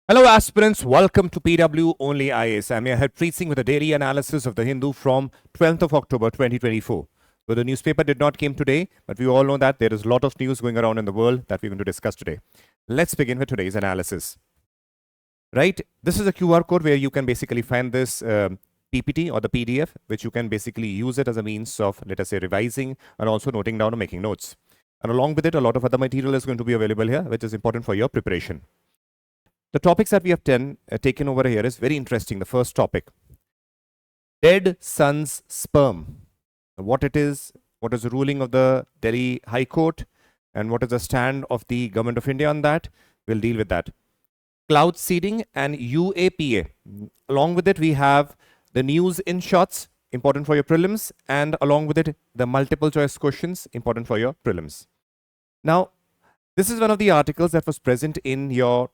Hello aspirants, welcome to PW OnlyIAS. I'm your head preaching with a daily analysis of the Hindu from 12th of October 2024. So the newspaper did not came today, but we all know that there is a lot of news going around in the world that we're going to discuss today. Let's begin with today's analysis. Right, this is a QR code where you can basically find this PPT or the PDF, which you can basically use it as a means of, let us say, revising and also noting down or making notes. And along with it, a lot of other material is going to be available here, which is important for your preparation. The topics that we have taken over here is very interesting. The first topic, dead son's sperm. What it is, what is the ruling of the Delhi High Court, and what is the stand of the Government of India on that. We'll deal with that. Cloud seeding and UAPA. Along with it, we have the news in shots, important for your prelims, and along with it, the multiple choice questions, important for your prelims. Now, this is one of the articles that was present in your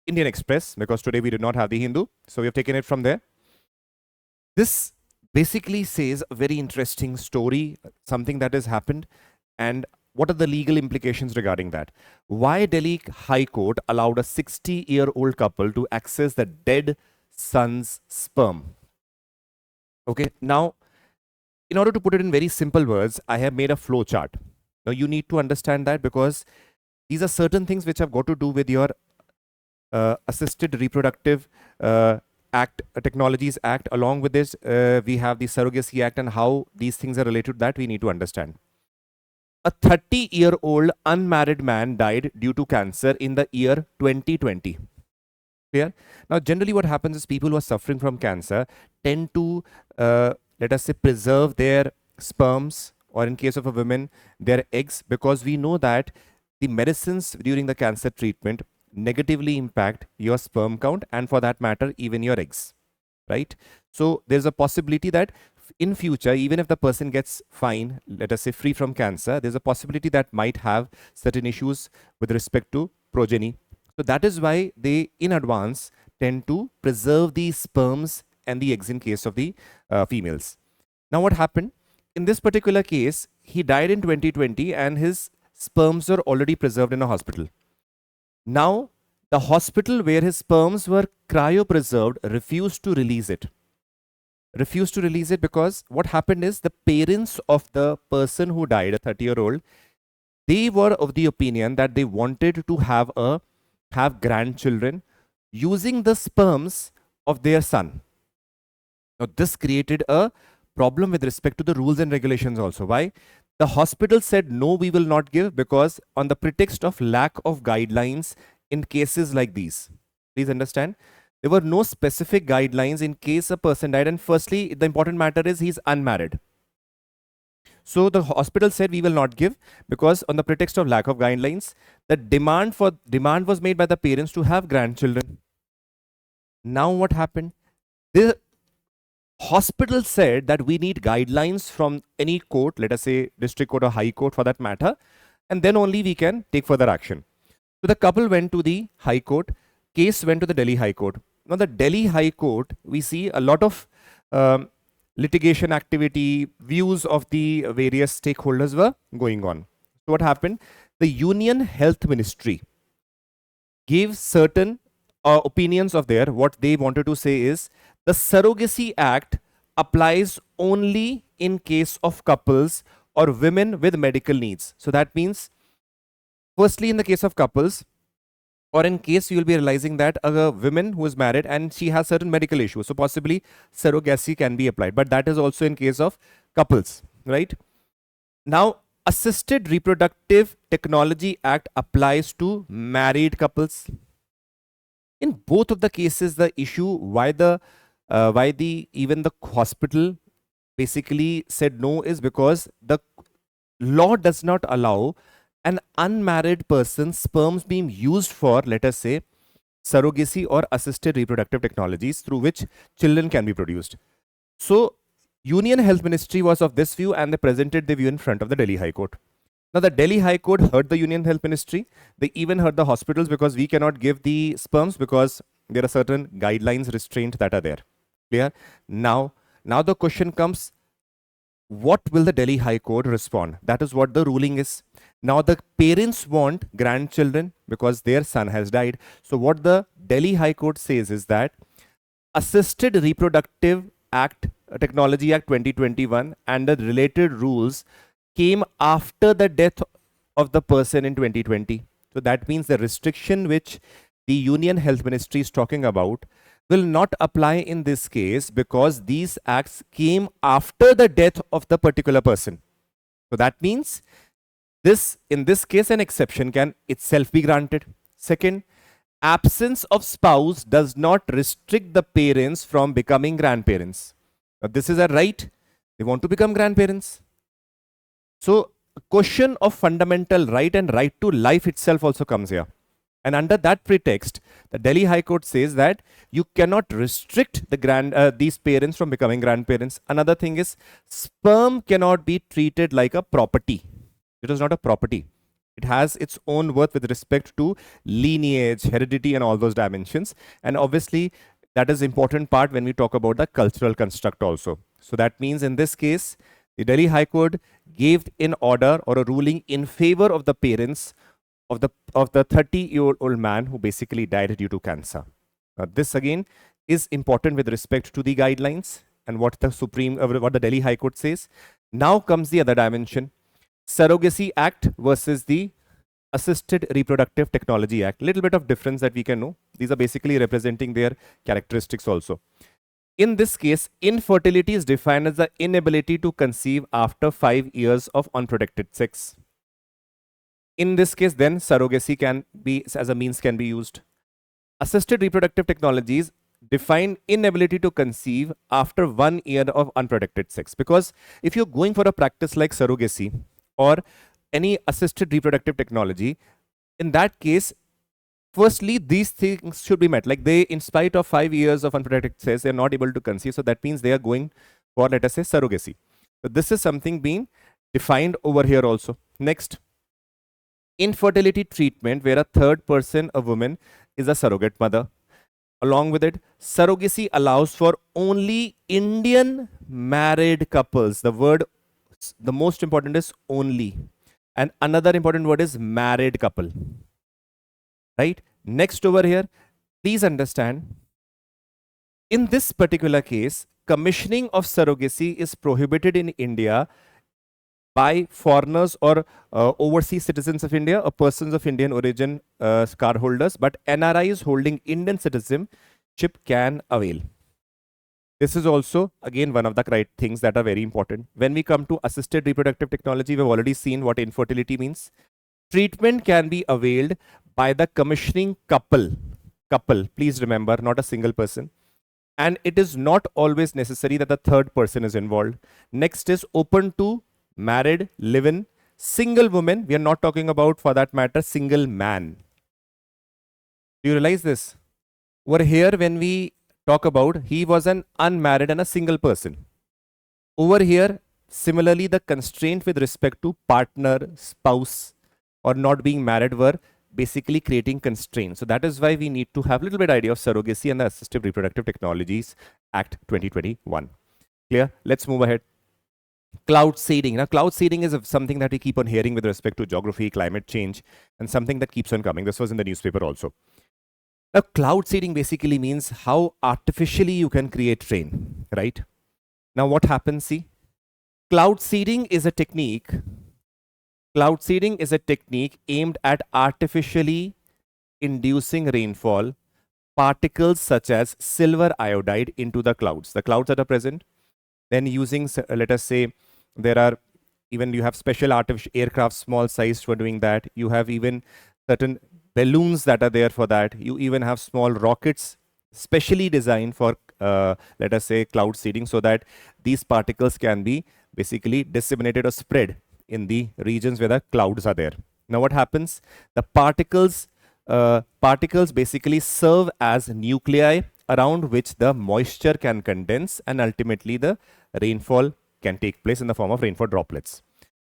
Indian Express, because today we did not have the Hindu, so we have taken it from there. This basically says a very interesting story, something that has happened, and what are the legal implications regarding that? Why Delhi High Court allowed a 60-year-old couple to access the dead son's sperm? Okay, now, in order to put it in very simple words, I have made a flow chart. Now, you need to understand that because these are certain things which have got to do with your Assisted Reproductive Technologies Act. Along with this, we have the Surrogacy Act, and how these things are related to that we need to understand. A 30-year-old unmarried man died due to cancer in the year 2020. Clear? Now, generally what happens is people who are suffering from cancer tend to, let us say, preserve their sperms, or in case of a woman, their eggs, because we know that the medicines during the cancer treatment negatively impact your sperm count, and for that matter even your eggs, right? So there's a possibility that in future, even if the person gets fine, let us say free from cancer, there's a possibility that might have certain issues with respect to progeny. So that is why they in advance tend to preserve the sperms and the eggs in case of the females. Now what happened in this particular case, he died in 2020 and his sperms were already preserved in a hospital. Now, the hospital where his sperms were cryopreserved refused to release it. Refused to release it because what happened is the parents of the person who died, a 30-year-old, they were of the opinion that they wanted to have grandchildren using the sperms of their son. Now, this created a problem with respect to the rules and regulations also. Why? The hospital said, no, we will not give, because on the pretext of lack of guidelines in cases like these. Please understand, there were no specific guidelines in case a person died. And firstly, the important matter is he's unmarried. So the hospital said, we will not give, because on the pretext of lack of guidelines, the demand was made by the parents to have grandchildren. Now what happened? The hospital said that we need guidelines from any court, let us say district court or high court for that matter, and then only we can take further action. So the couple went to the high court, case went to the Delhi High Court. Now the Delhi High Court, we see a lot of litigation activity, views of the various stakeholders were going on. So what happened? The Union Health Ministry gave certain opinions of their. What they wanted to say is, the Surrogacy Act applies only in case of couples or women with medical needs. So that means, firstly, in the case of couples, or in case you will be realizing that a woman who is married and she has certain medical issues, so possibly surrogacy can be applied, but that is also in case of couples, right? Now, Assisted Reproductive Technology Act applies to married couples. In both of the cases, the issue why even the hospital basically said no is because the law does not allow an unmarried person's sperms being used for, let us say, surrogacy or assisted reproductive technologies through which children can be produced. So Union Health Ministry was of this view, and they presented the view in front of the Delhi High Court. Now the Delhi High Court heard the Union Health Ministry. They even heard the hospitals, because we cannot give the sperms because there are certain guidelines restraint that are there. Clear? Now the question comes, what will the Delhi High Court respond? That is what the ruling is. Now the parents want grandchildren because their son has died. So what the Delhi High Court says is that Assisted Reproductive Act, Technology Act 2021 and the related rules came after the death of the person in 2020. So that means the restriction which the Union Health Ministry is talking about will not apply in this case because these acts came after the death of the particular person. So that means in this case, an exception can itself be granted. Second, absence of spouse does not restrict the parents from becoming grandparents. Now, this is a right. They want to become grandparents. So, a question of fundamental right and right to life itself also comes here. And under that pretext, the Delhi High Court says that you cannot restrict these parents from becoming grandparents. Another thing is, sperm cannot be treated like a property. It is not a property. It has its own worth with respect to lineage, heredity, and all those dimensions. And obviously, that is important part when we talk about the cultural construct also. So that means in this case, the Delhi High Court gave an order or a ruling in favor of the parents of the 30-year-old man who basically died due to cancer. Now, this again is important with respect to the guidelines and what the Delhi High Court says. Now comes the other dimension. Surrogacy Act versus the Assisted Reproductive Technology Act. Little bit of difference that we can know. These are basically representing their characteristics also. In this case, infertility is defined as the inability to conceive after 5 years of unprotected sex. In this case, then surrogacy can be as a means can be used. Assisted reproductive technologies define inability to conceive after 1 year of unprotected sex. Because if you're going for a practice like surrogacy or any assisted reproductive technology, in that case, firstly, these things should be met. Like they, in spite of 5 years of unprotected sex, they're not able to conceive. So that means they are going for, let us say, surrogacy. So this is something being defined over here also. Next, infertility treatment where a third person, a woman, is a surrogate mother. Along with it, surrogacy allows for only Indian married couples. The most important is only. And another important word is married couple. Right? Next over here, please understand, in this particular case, commissioning of surrogacy is prohibited in India by foreigners or overseas citizens of India or persons of Indian origin card holders, but NRIs holding Indian citizenship can avail. This is also, again, one of the things that are very important. When we come to assisted reproductive technology, we've already seen what infertility means. Treatment can be availed by the commissioning couple. Please remember, not a single person. And it is not always necessary that the third person is involved. Next is open to married, live-in, single woman. We are not talking about, for that matter, single man. Do you realize this? Over here, when we talk about, he was an unmarried and a single person. Over here, similarly, the constraint with respect to partner, spouse, or not being married were basically creating constraints. So that is why we need to have a little bit idea of surrogacy and the Assistive Reproductive Technologies Act 2021. Clear? Let's move ahead. Cloud seeding. Now, cloud seeding is something that we keep on hearing with respect to geography, climate change, and something that keeps on coming. This was in the newspaper also. Now, cloud seeding basically means how artificially you can create rain, right? Now, what happens? See, cloud seeding is a technique. Cloud seeding is a technique aimed at artificially inducing rainfall, particles such as silver iodide into the clouds that are present. Then using, let us say, you have special artificial aircraft, small sized for doing that. You have even certain balloons that are there for that. You even have small rockets specially designed for, let us say, cloud seeding, so that these particles can be basically disseminated or spread in the regions where the clouds are there. Now what happens? The particles basically serve as nuclei around which the moisture can condense, and ultimately the rainfall can take place in the form of rainfall droplets.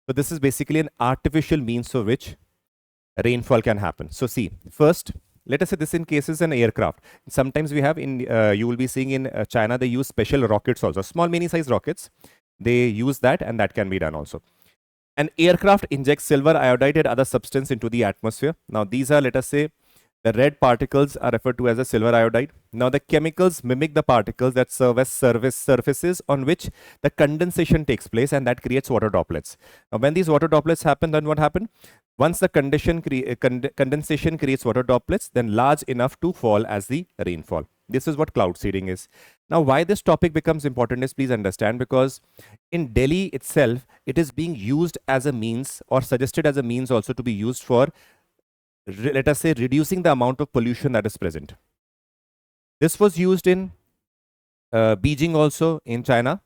So this is basically an artificial means through which rainfall can happen. So see, first, let us say this in cases an aircraft. Sometimes we have you will be seeing in China, they use special rockets also, small mini-sized rockets. They use that, and that can be done also. An aircraft injects silver iodide and other substance into the atmosphere. Now these are, let us say, The red particles are referred to as a silver iodide. Now the chemicals mimic the particles that serve as surfaces on which the condensation takes place, and that creates water droplets. Now when these water droplets happen, then what happens? Once the condensation creates water droplets, then large enough to fall as the rainfall. This is what cloud seeding is. Now why this topic becomes important is, please understand, because in Delhi itself, it is being used as a means, or suggested as a means also, to be used for, let us say, reducing the amount of pollution that is present. This was used in Beijing also, in China,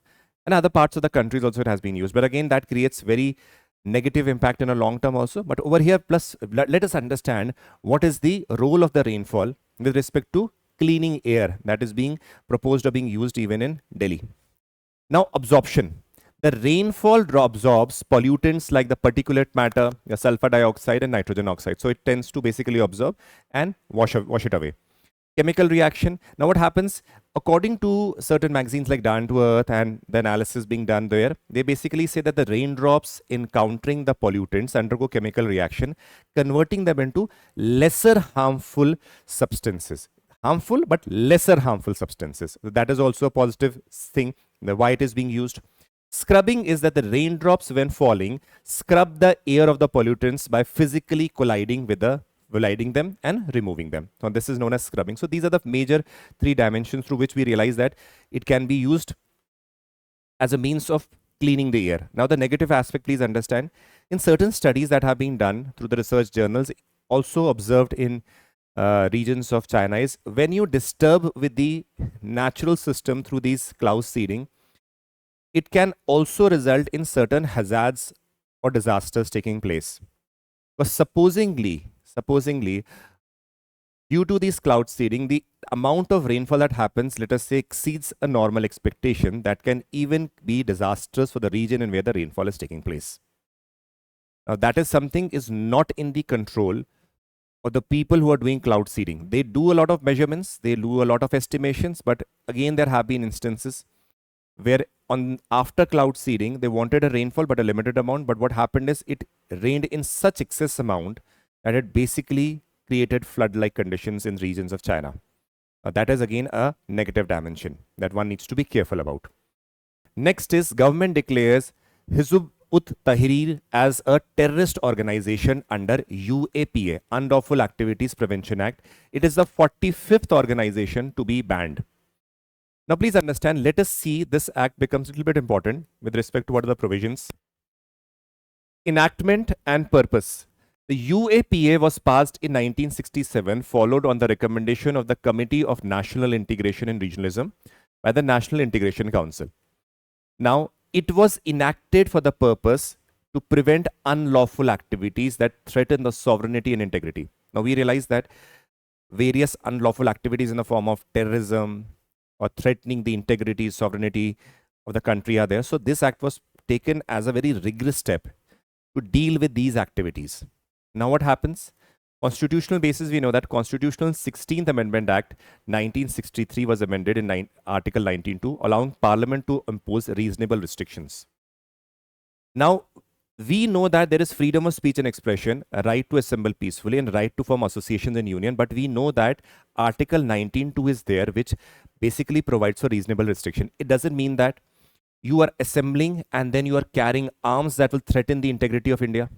and other parts of the countries also it has been used. But again, that creates very negative impact in a long term also. But over here, plus, let us understand what is the role of the rainfall with respect to cleaning air that is being proposed or being used even in Delhi. Now, absorption. The rainfall absorbs pollutants like the particulate matter, the sulfur dioxide and nitrogen oxide. So it tends to basically absorb and wash it away. Chemical reaction. Now what happens, according to certain magazines like Down to Earth and the analysis being done there, they basically say that the raindrops encountering the pollutants undergo chemical reaction, converting them into lesser harmful substances. Harmful but lesser harmful substances. That is also a positive thing, why it is being used. Scrubbing is that the raindrops, when falling, scrub the air of the pollutants by physically colliding them and removing them. So this is known as scrubbing. So these are the major three dimensions through which we realize that it can be used as a means of cleaning the air. Now the negative aspect, please understand, in certain studies that have been done through the research journals, also observed in regions of China, is when you disturb with the natural system through these cloud seeding, it can also result in certain hazards or disasters taking place. But supposingly, due to this cloud seeding, the amount of rainfall that happens, let us say, exceeds a normal expectation that can even be disastrous for the region in where the rainfall is taking place. Now, that is something is not in the control of the people who are doing cloud seeding. They do a lot of measurements, they do a lot of estimations, but again, there have been instances where after cloud seeding, they wanted a rainfall but a limited amount. But what happened is it rained in such excess amount that it basically created flood-like conditions in regions of China. That is again a negative dimension that one needs to be careful about. Next is government declares Hizb ut-Tahrir as a terrorist organization under UAPA, Unlawful Activities Prevention Act. It is the 45th organization to be banned. Now, please understand, let us see, this act becomes a little bit important with respect to what are the provisions. Enactment and purpose. The UAPA was passed in 1967, followed on the recommendation of the Committee of National Integration and Regionalism by the National Integration Council. Now, it was enacted for the purpose to prevent unlawful activities that threaten the sovereignty and integrity. Now, we realize that various unlawful activities in the form of terrorism, or threatening the integrity, sovereignty of the country are there. So this act was taken as a very rigorous step to deal with these activities. Now what happens? Constitutional basis, we know that Constitutional 16th Amendment Act 1963 was amended in Article 19.2, allowing Parliament to impose reasonable restrictions. Now, we know that there is freedom of speech and expression, a right to assemble peacefully and right to form associations and union. But we know that Article 19.2 is there, which basically provides for reasonable restriction. It doesn't mean that you are assembling and then you are carrying arms that will threaten the integrity of India.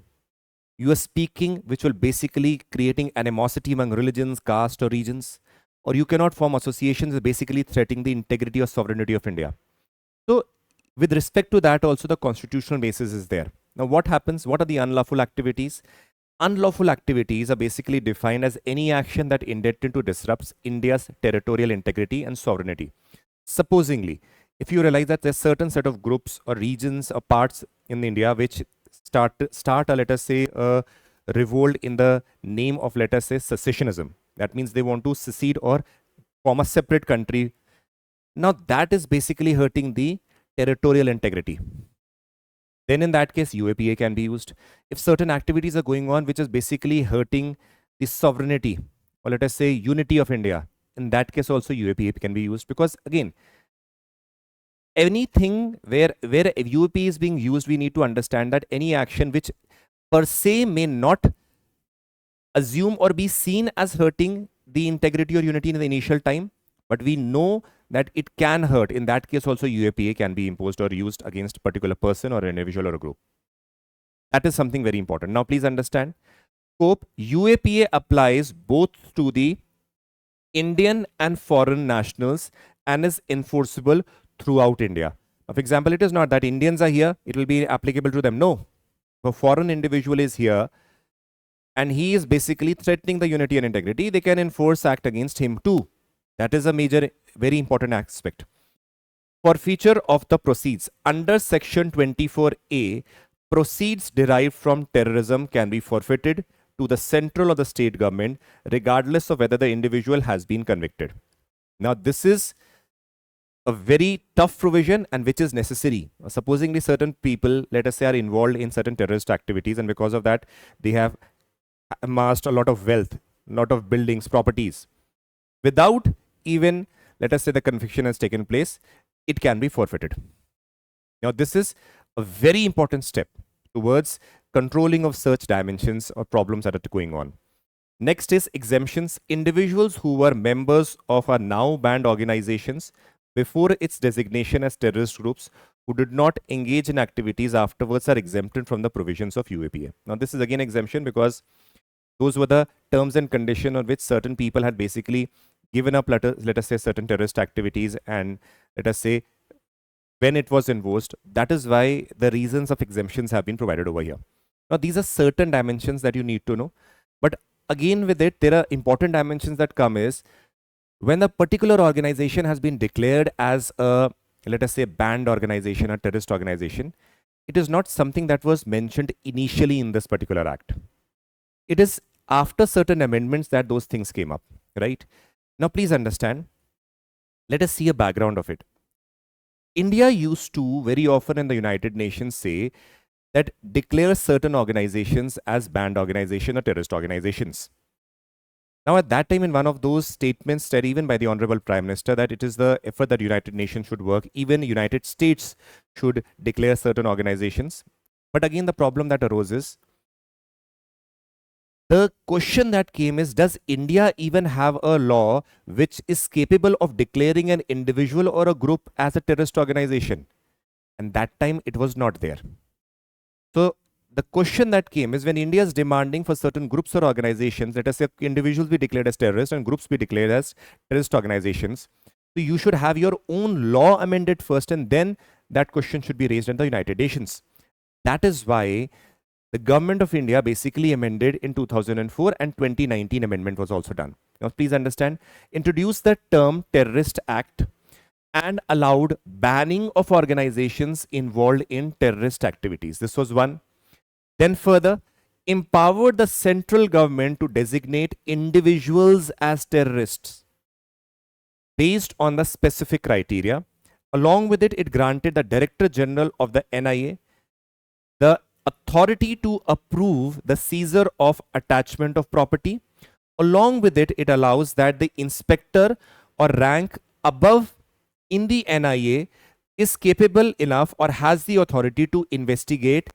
You are speaking, which will basically creating animosity among religions, caste or regions. Or you cannot form associations basically threatening the integrity or sovereignty of India. So with respect to that also, the constitutional basis is there. Now what happens? What are the unlawful activities? Unlawful activities are basically defined as any action that intended to disrupt India's territorial integrity and sovereignty. Supposingly, if you realize that there's certain set of groups or regions or parts in India which start let us say, a revolt in the name of, let us say, secessionism. That means they want to secede or form a separate country. Now that is basically hurting the territorial integrity. Then in that case, UAPA can be used. If certain activities are going on which is basically hurting the sovereignty or let us say unity of India, in that case also UAPA can be used, because again, anything where UAPA is being used, we need to understand that any action which per se may not assume or be seen as hurting the integrity or unity in the initial time, but we know that it can hurt. In that case also UAPA can be imposed or used against a particular person or an individual or a group. That is something very important. Now please understand, scope UAPA applies both to the Indian and foreign nationals and is enforceable throughout India. Now, for example, it is not that Indians are here, it will be applicable to them. No. If a foreign individual is here and he is basically threatening the unity and integrity, they can enforce act against him too. That is a major, very important aspect. Forfeiture of the proceeds. Under Section 24A, proceeds derived from terrorism can be forfeited to the central or the state government, regardless of whether the individual has been convicted. Now, this is a very tough provision and which is necessary. Supposingly certain people, let us say, are involved in certain terrorist activities, and because of that, they have amassed a lot of wealth, a lot of buildings, properties. Without even, let us say, the conviction has taken place, it can be forfeited. Now, this is a very important step towards controlling of such dimensions or problems that are going on. Next is exemptions. Individuals who were members of our now banned organizations before its designation as terrorist groups who did not engage in activities afterwards are exempted from the provisions of UAPA. Now, this is again exemption because those were the terms and conditions on which certain people had basically given up, let us say, certain terrorist activities, and let us say, when it was enforced, that is why the reasons of exemptions have been provided over here. Now, these are certain dimensions that you need to know. But again, with it, there are important dimensions that come is when a particular organization has been declared as a, let us say, banned organization, a terrorist organization, it is not something that was mentioned initially in this particular act. It is after certain amendments that those things came up, right? Now, please understand, let us see a background of it. India used to very often in the United Nations say that declare certain organizations as banned organization or terrorist organizations. Now, at that time, in one of those statements said even by the Honorable Prime Minister that it is the effort that United Nations should work, even United States should declare certain organizations. But again, the problem that arose is, the question that came is, does India even have a law which is capable of declaring an individual or a group as a terrorist organization? And that time it was not there. So the question that came is, when India is demanding for certain groups or organizations, let us say individuals be declared as terrorists and groups be declared as terrorist organizations, so you should have your own law amended first, and then that question should be raised in the United Nations. That is why the government of India basically amended in 2004, and 2019 amendment was also done. Now, please understand, introduced the term Terrorist Act and allowed banning of organizations involved in terrorist activities. This was one. Then further, empowered the central government to designate individuals as terrorists based on the specific criteria. Along with it, it granted the Director General of the NIA the authority to approve the seizure of attachment of property. Along with it, it allows that the inspector or rank above in the NIA is capable enough or has the authority to investigate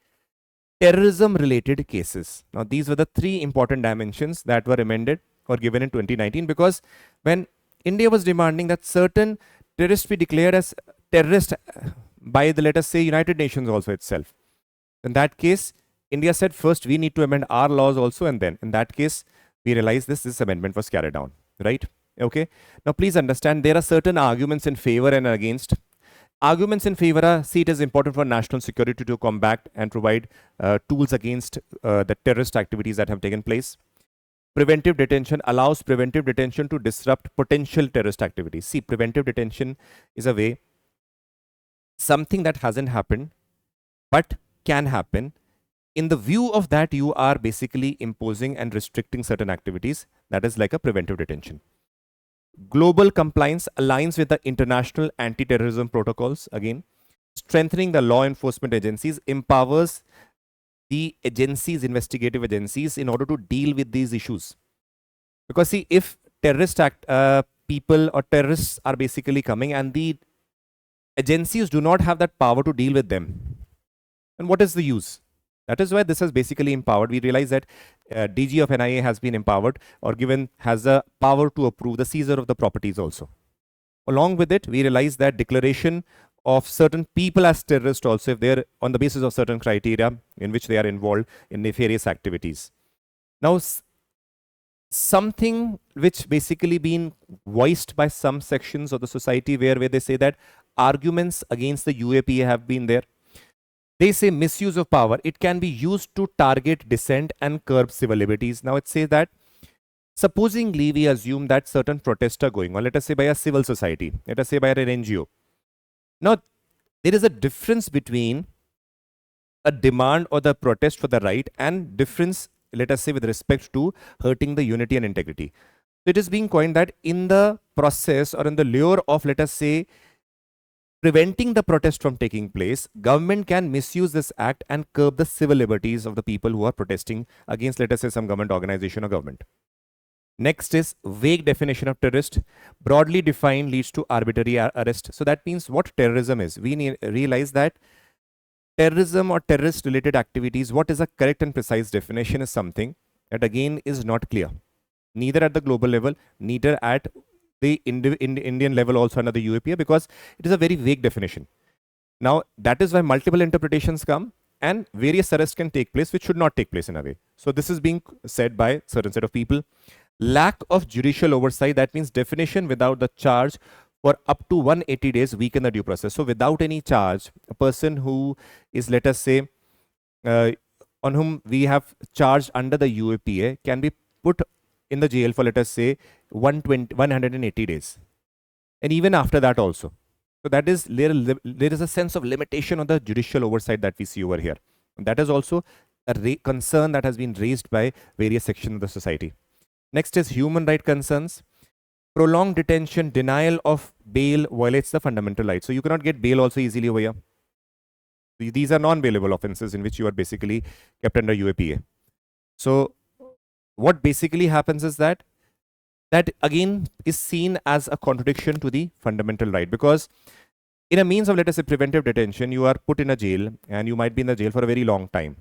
terrorism related cases. Now, these were the three important dimensions that were amended or given in 2019, because when India was demanding that certain terrorists be declared as terrorists by the, let us say, United Nations also itself. In that case, India said first we need to amend our laws also, and then in that case we realized this amendment was carried down, right? Okay. Now please understand, there are certain arguments in favor and against. Arguments in favor are, see, it is important for national security to combat and provide tools against the terrorist activities that have taken place. Preventive detention allows preventive detention to disrupt potential terrorist activities. See, preventive detention is a way, something that hasn't happened but can happen. In the view of that, you are basically imposing and restricting certain activities. That is like a preventive detention. Global compliance aligns with the international anti-terrorism protocols. Again, strengthening the law enforcement agencies empowers the agencies, investigative agencies, in order to deal with these issues. Because see, if terrorist people or terrorists are basically coming and the agencies do not have that power to deal with them, and what is the use? That is why this has basically empowered. We realize that DG of NIA has been empowered or has the power to approve the seizure of the properties also. Along with it, we realize that declaration of certain people as terrorists also, if they're on the basis of certain criteria in which they are involved in nefarious activities. Now, something which basically been voiced by some sections of the society where they say that arguments against the UAPA have been there. They say misuse of power. It can be used to target dissent and curb civil liberties. Now it says that supposingly we assume that certain protests are going on, let us say by a civil society, let us say by an NGO. Now there is a difference between a demand or the protest for the right and difference, let us say, with respect to hurting the unity and integrity. So it is being coined that in the process or in the lure of, let us say, preventing the protest from taking place, government can misuse this act and curb the civil liberties of the people who are protesting against, let us say, some government organization or government. Next is vague definition of terrorist. Broadly defined leads to arbitrary arrest. So that means what terrorism is. We realize that terrorism or terrorist related activities, what is a correct and precise definition is something that again is not clear. Neither at the global level, neither at the Indian level also under the UAPA, because it is a very vague definition. Now, that is why multiple interpretations come and various arrests can take place which should not take place in a way. So this is being said by certain set of people. Lack of judicial oversight, that means definition without the charge for up to 180 days weaken the due process. So without any charge, a person who is, let us say, on whom we have charged under the UAPA can be put in the jail for, let us say, 180 days. And even after that also. So that is, there is a sense of limitation on the judicial oversight that we see over here. And that is also a concern that has been raised by various sections of the society. Next is human right concerns. Prolonged detention, denial of bail violates the fundamental rights. So you cannot get bail also easily over here. These are non-bailable offenses in which you are basically kept under UAPA. So what basically happens is that again is seen as a contradiction to the fundamental right, because in a means of, let us say, preventive detention, you are put in a jail and you might be in the jail for a very long time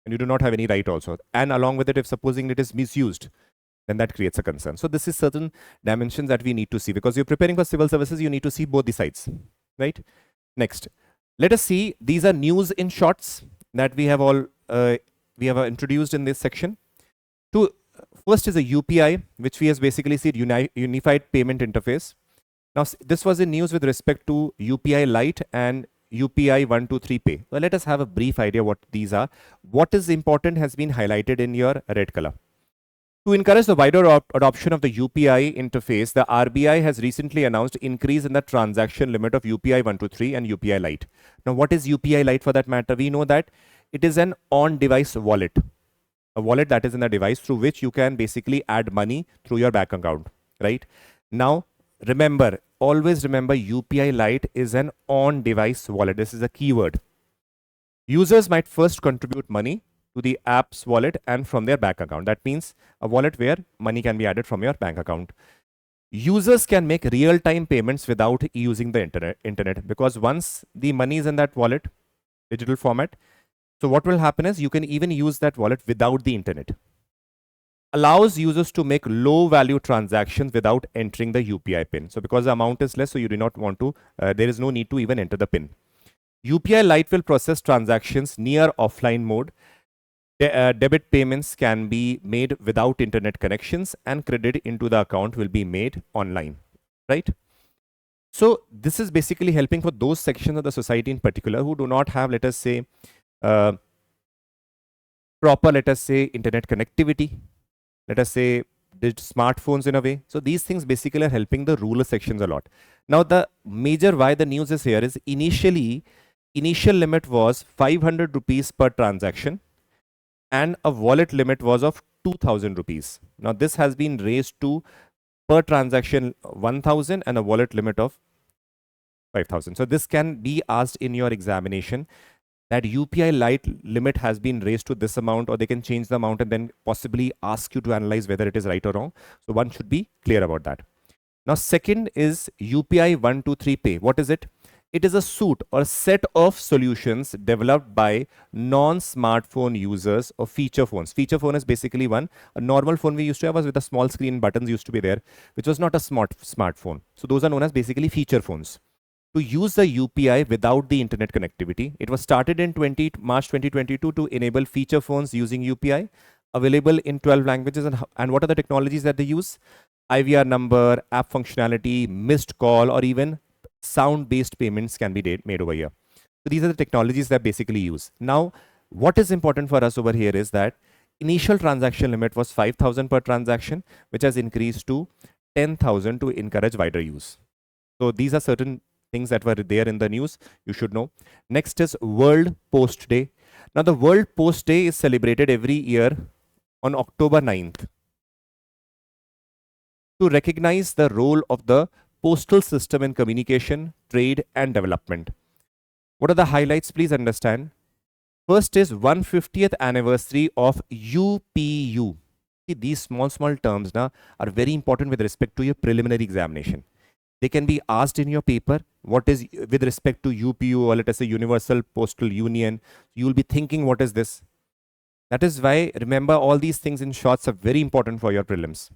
and you do not have any right also. And along with it, if supposing it is misused, then that creates a concern. So this is certain dimensions that we need to see, because you're preparing for civil services, you need to see both the sides, right? Next, let us see, these are news in shorts that we have all introduced in this section. First is a UPI, which we has basically seen Unified Payment Interface. Now, this was in news with respect to UPI Lite and UPI 123 Pay. Well, let us have a brief idea what these are. What is important has been highlighted in your red color. To encourage the wider adoption of the UPI interface, the RBI has recently announced increase in the transaction limit of UPI 123 and UPI Lite. Now, what is UPI Lite for that matter? We know that it is an on-device wallet. A wallet that is in the device through which you can basically add money through your bank account, right? Now, remember, always remember, UPI Lite is an on-device wallet. This is a keyword. Users might first contribute money to the app's wallet and from their bank account. That means a wallet where money can be added from your bank account. Users can make real-time payments without using the internet, because once the money is in that wallet, digital format, so what will happen is you can even use that wallet without the internet. Allows users to make low value transactions without entering the UPI pin. So because the amount is less, so you do not want to, there is no need to even enter the pin. UPI Lite will process transactions near offline mode. Debit payments can be made without internet connections and credit into the account will be made online, right? So this is basically helping for those sections of the society in particular who do not have, let us say, proper, let us say, internet connectivity, let us say, smartphones in a way. So these things basically are helping the rural sections a lot. Now, the major why the news is here is initial limit was 500 rupees per transaction and a wallet limit was of 2000 rupees. Now, this has been raised to per transaction 1000 and a wallet limit of 5000. So this can be asked in your examination, that UPI Lite limit has been raised to this amount, or they can change the amount and then possibly ask you to analyze whether it is right or wrong. So one should be clear about that. Now, second is UPI 123 Pay. What is it? It is a suite or set of solutions developed by non-smartphone users of feature phones. Feature phone is basically one. A normal phone we used to have was with a small screen, buttons used to be there, which was not a smartphone. So those are known as basically feature phones. To use the UPI without the internet connectivity. It was started in March 2022 to enable feature phones using UPI, available in 12 languages. And what are the technologies that they use? IVR number, app functionality, missed call, or even sound-based payments can be made over here. So these are the technologies that basically use. Now, what is important for us over here is that initial transaction limit was 5,000 per transaction, which has increased to 10,000 to encourage wider use. So these are certain things that were there in the news, you should know. Next is World Post Day. Now, the World Post Day is celebrated every year on October 9th to recognize the role of the postal system in communication, trade, and development. What are the highlights? Please understand. First is 150th anniversary of UPU. See, these small terms now are very important with respect to your preliminary examination. They can be asked in your paper. What is with respect to UPU, or let us say Universal Postal Union? You will be thinking, what is this? That is why, remember, all these things in shorts are very important for your prelims.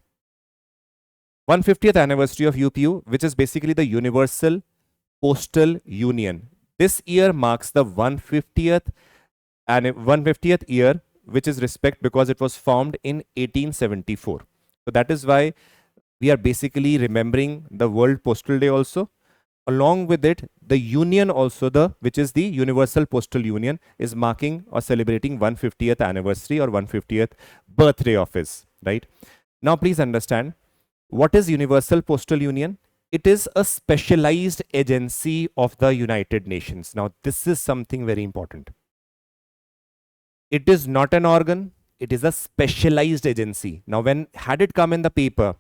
150th anniversary of UPU, which is basically the Universal Postal Union. This year marks the 150th year, which is respect because it was formed in 1874. So that is why we are basically remembering the World Postal Day also. Along with it, the union also, which is the Universal Postal Union, is marking or celebrating 150th anniversary or 150th birthday of his, right? Now, please understand, what is Universal Postal Union? It is a specialized agency of the United Nations. Now, this is something very important. It is not an organ. It is a specialized agency. Now, had it come in the paper,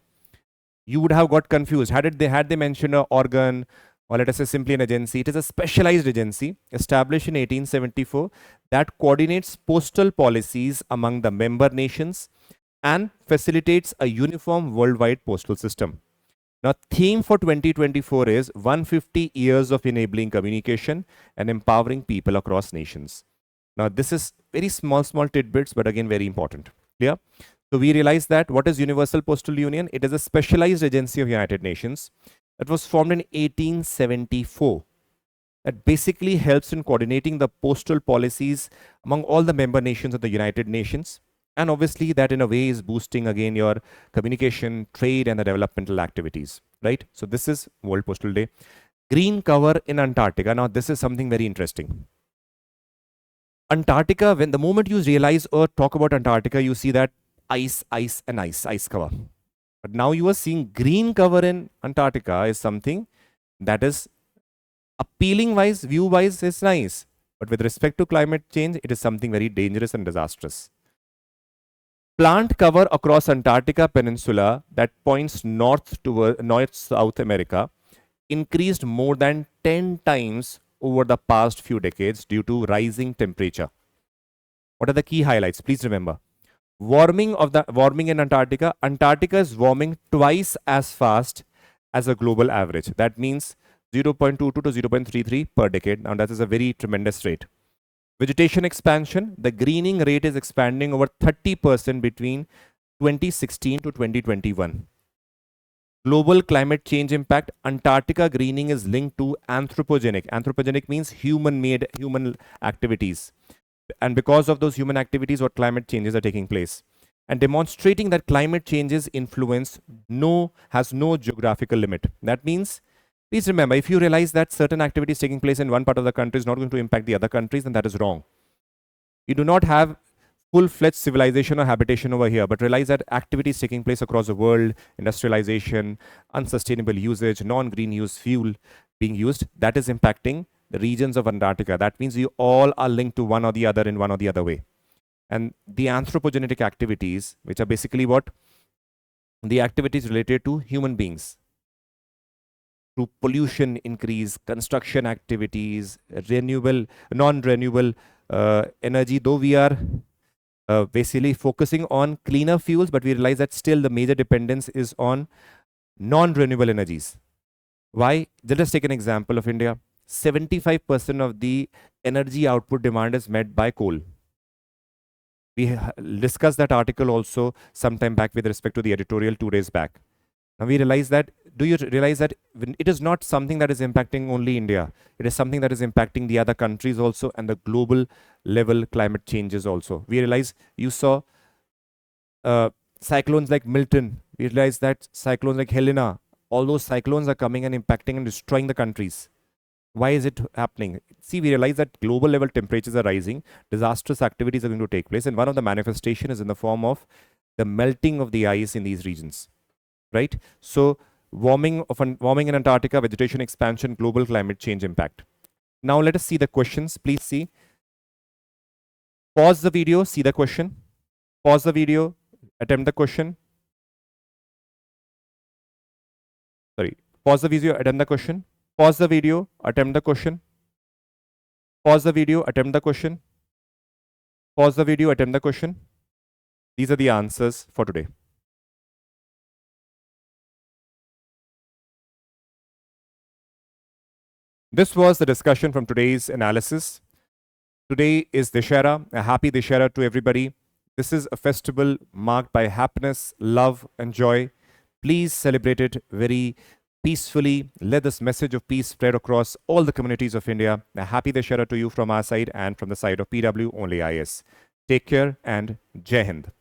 you would have got confused. Had they mentioned an organ, or let us say simply an agency, it is a specialized agency established in 1874 that coordinates postal policies among the member nations and facilitates a uniform worldwide postal system. Now, theme for 2024 is 150 years of enabling communication and empowering people across nations. Now, this is very small tidbits, but again, very important. Clear? So we realize that what is Universal Postal Union? It is a specialized agency of United Nations that was formed in 1874. That basically helps in coordinating the postal policies among all the member nations of the United Nations. And obviously that in a way is boosting again your communication, trade, and the developmental activities, right? So this is World Postal Day. Green cover in Antarctica. Now this is something very interesting. Antarctica, when the moment you realize or talk about Antarctica, you see that ice cover. But now you are seeing green cover in Antarctica is something that is appealing wise, view wise is nice. But with respect to climate change, it is something very dangerous and disastrous. Plant cover across Antarctica Peninsula that points north toward South America increased more than 10 times over the past few decades due to rising temperature. What are the key highlights? Please remember. Warming in Antarctica. Antarctica is warming twice as fast as a global average. That means 0.22 to 0.33 per decade. Now that is a very tremendous rate. Vegetation expansion. The greening rate is expanding over 30% between 2016 to 2021. Global climate change impact. Antarctica greening is linked to anthropogenic. Anthropogenic means human-made, human activities. And because of those human activities, what climate changes are taking place. And demonstrating that climate change's influence has no geographical limit. That means, please remember, if you realize that certain activities taking place in one part of the country is not going to impact the other countries, then that is wrong. You do not have full-fledged civilization or habitation over here, but realize that activities taking place across the world, industrialization, unsustainable usage, non-green use fuel being used, that is impacting the regions of Antarctica. That means you all are linked to one or the other in one or the other way. And the anthropogenic activities, which are basically what? The activities related to human beings. Through pollution increase, construction activities, non-renewable energy, though we are basically focusing on cleaner fuels, but we realize that still the major dependence is on non-renewable energies. Why? Let us take an example of India. 75% of the energy output demand is met by coal. We discussed that article also sometime back with respect to the editorial 2 days back. Now we realize that, do you realize that it is not something that is impacting only India? It is something that is impacting the other countries also, and the global level climate changes also. We realize, you saw cyclones like Milton. We realize that cyclones like Helena, all those cyclones are coming and impacting and destroying the countries. Why is it happening? See, we realize that global level temperatures are rising, disastrous activities are going to take place, and one of the manifestation is in the form of the melting of the ice in these regions, right? So warming in Antarctica, vegetation expansion, global climate change impact. Now let us see the questions. Please see. Pause the video, see the question. Pause the video, attempt the question. Sorry. Pause the video, attempt the question. Pause the video, attempt the question. Pause the video, attempt the question. Pause the video, attempt the question. These are the answers for today. This was the discussion from today's analysis. Today is Dashera. A happy Dashera to everybody. This is a festival marked by happiness, love, and joy. Please celebrate it very peacefully. Let this message of peace spread across all the communities of India. A happy Dashera to you from our side and from the side of PW OnlyIAS. Take care and Jai Hind.